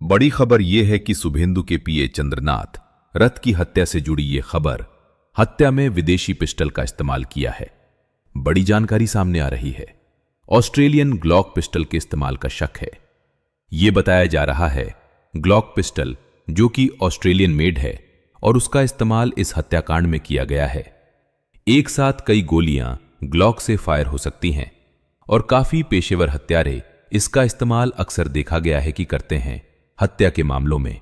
बड़ी खबर यह है कि शुभेंदु के पीए चंद्रनाथ रथ की हत्या से जुड़ी ये खबर, हत्या में विदेशी पिस्टल का इस्तेमाल किया है। बड़ी जानकारी सामने आ रही है। ऑस्ट्रेलियन ग्लॉक पिस्टल के इस्तेमाल का शक है। यह बताया जा रहा है ग्लॉक पिस्टल जो कि ऑस्ट्रेलियन मेड है और उसका इस्तेमाल इस हत्याकांड में किया गया है। एक साथ कई गोलियां ग्लॉक से फायर हो सकती हैं और काफी पेशेवर हत्यारे इसका इस्तेमाल अक्सर देखा गया है कि करते हैं हत्या के मामलों में।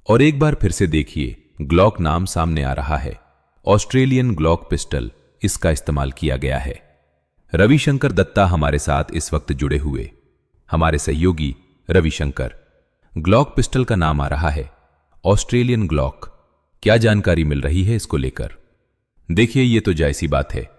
और एक बार फिर से देखिए, ग्लॉक नाम सामने आ रहा है। ऑस्ट्रेलियन ग्लॉक पिस्टल इसका इस्तेमाल किया गया है। रविशंकर दत्ता हमारे साथ इस वक्त जुड़े हुए, हमारे सहयोगी रविशंकर। ग्लॉक पिस्टल का नाम आ रहा है, ऑस्ट्रेलियन ग्लॉक। क्या जानकारी मिल रही है इसको लेकर? देखिए, ये तो जायज़ सी बात है।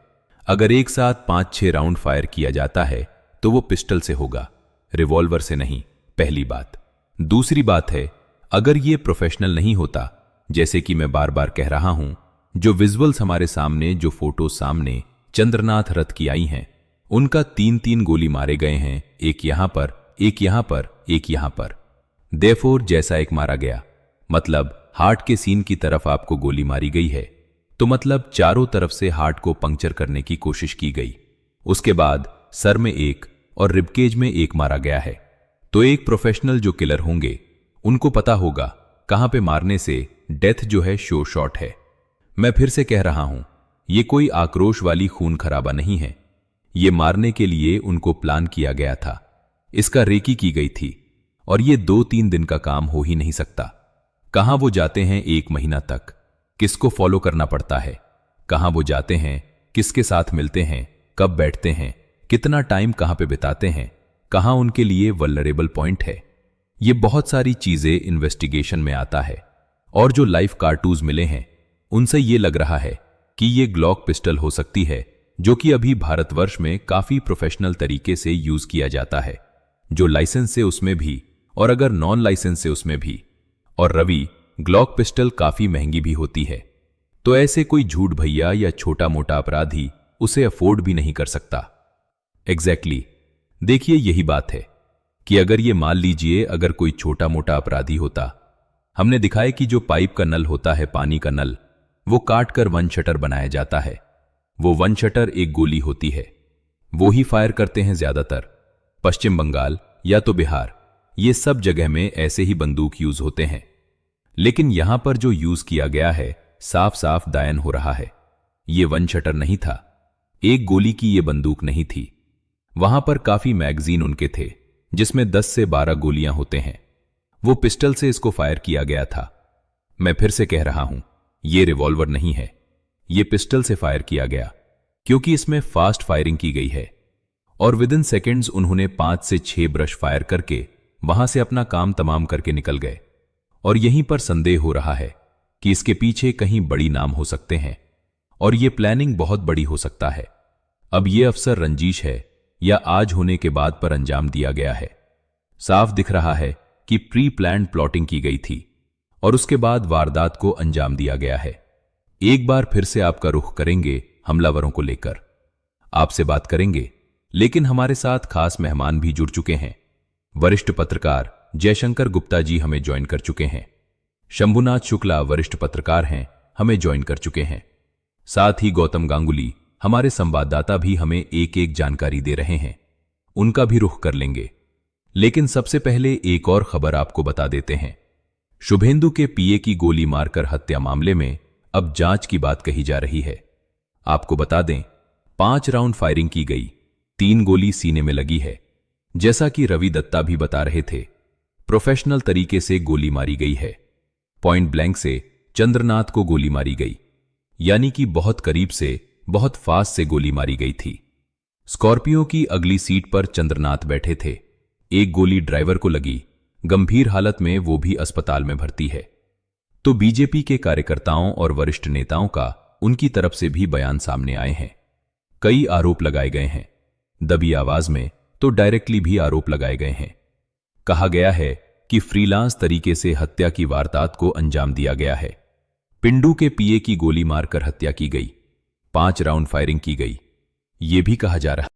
अगर एक साथ 5-6 राउंड फायर किया जाता है तो वो पिस्टल से होगा, रिवॉल्वर से नहीं, पहली बात। दूसरी बात है, अगर ये प्रोफेशनल नहीं होता, जैसे कि मैं बार बार कह रहा हूं, जो विजुअल्स हमारे सामने, जो फोटो सामने चंद्रनाथ रथ की आई हैं, उनका 3-3 गोली मारे गए हैं, एक यहां पर, एक यहां पर, एक यहां पर। देयरफॉर जैसा एक मारा गया, मतलब हार्ट के सीन की तरफ आपको गोली मारी गई है, तो मतलब चारों तरफ से हार्ट को पंक्चर करने की कोशिश की गई। उसके बाद सर में एक और रिबकेज में एक मारा गया है। तो एक प्रोफेशनल जो किलर होंगे उनको पता होगा कहां पे मारने से डेथ जो है शो शॉट है। मैं फिर से कह रहा हूं, ये कोई आक्रोश वाली खून खराबा नहीं है। ये मारने के लिए उनको प्लान किया गया था, इसका रेकी की गई थी और ये 2-3 दिन का काम हो ही नहीं सकता। कहां वो जाते हैं 1 महीना तक, किसको फॉलो करना पड़ता है, कहां वो जाते हैं, किसके साथ मिलते हैं, कब बैठते हैं, कितना टाइम कहां पे बिताते हैं, कहां उनके लिए वल्नरेबल पॉइंट है, ये बहुत सारी चीजें इन्वेस्टिगेशन में आता है। और जो लाइव कार्टूज मिले हैं उनसे ये लग रहा है कि ये ग्लॉक पिस्टल हो सकती है, जो कि अभी भारतवर्ष में काफी प्रोफेशनल तरीके से यूज किया जाता है, जो लाइसेंस से उसमें भी और अगर नॉन लाइसेंस से उसमें भी। और रवि, ग्लॉक पिस्टल काफी महंगी भी होती है, तो ऐसे कोई झूठ भैया या छोटा मोटा अपराधी उसे अफोर्ड भी नहीं कर सकता। एग्जैक्टली देखिए, यही बात है कि अगर ये मान लीजिए अगर कोई छोटा मोटा अपराधी होता, हमने दिखाया कि जो पाइप का नल होता है, पानी का नल, वो काट कर 1 शटर बनाया जाता है। वो 1 शटर एक गोली होती है, वो ही फायर करते हैं ज्यादातर। पश्चिम बंगाल या तो बिहार, ये सब जगह में ऐसे ही बंदूक यूज होते हैं। लेकिन यहां पर जो यूज किया गया है, साफ साफ दायन हो रहा है। ये 1 शटर नहीं था, एक गोली की ये बंदूक नहीं थी। वहां पर काफी मैगजीन उनके थे जिसमें 10 से 12 गोलियां होते हैं। वो पिस्टल से इसको फायर किया गया था। मैं फिर से कह रहा हूं, ये रिवॉल्वर नहीं है, ये पिस्टल से फायर किया गया, क्योंकि इसमें फास्ट फायरिंग की गई है और विदिन सेकेंड्स उन्होंने 5 से 6 ब्रश फायर करके वहां से अपना काम तमाम करके निकल गए। और यहीं पर संदेह हो रहा है कि इसके पीछे कहीं बड़ी नाम हो सकते हैं और ये प्लानिंग बहुत बड़ी हो सकता है। अब ये अफसर रंजीश है या आज होने के बाद पर अंजाम दिया गया है। साफ दिख रहा है कि प्री प्लान्ड प्लॉटिंग की गई थी और उसके बाद वारदात को अंजाम दिया गया है। एक बार फिर से आपका रुख करेंगे हमलावरों को लेकर, आपसे बात करेंगे, लेकिन हमारे साथ खास मेहमान भी जुड़ चुके हैं। वरिष्ठ पत्रकार जयशंकर गुप्ता जी हमें ज्वाइन कर चुके हैं। शंभुनाथ शुक्ला वरिष्ठ पत्रकार हैं, हमें ज्वाइन कर चुके हैं। साथ ही गौतम गांगुली हमारे संवाददाता भी हमें एक एक जानकारी दे रहे हैं, उनका भी रुख कर लेंगे। लेकिन सबसे पहले एक और खबर आपको बता देते हैं। शुभेंदु के पीए की गोली मारकर हत्या मामले में अब जांच की बात कही जा रही है। आपको बता दें, 5 राउंड फायरिंग की गई, 3 गोली सीने में लगी है। जैसा कि रवि दत्ता भी बता रहे थे, प्रोफेशनल तरीके से गोली मारी गई है। पॉइंट ब्लैंक से चंद्रनाथ को गोली मारी गई, यानी कि बहुत करीब से, बहुत फास्ट से गोली मारी गई थी। स्कॉर्पियो की अगली सीट पर चंद्रनाथ बैठे थे। एक गोली ड्राइवर को लगी, गंभीर हालत में, वो भी अस्पताल में भर्ती है। तो बीजेपी के कार्यकर्ताओं और वरिष्ठ नेताओं का उनकी तरफ से भी बयान सामने आए हैं। कई आरोप लगाए गए हैं, दबी आवाज में तो डायरेक्टली भी आरोप लगाए गए हैं। कहा गया है कि फ्रीलांस तरीके से हत्या की वारदात को अंजाम दिया गया है। पिंडू के पीए की गोली मारकर हत्या की गई, 5 राउंड फायरिंग की गई, ये भी कहा जा रहा है।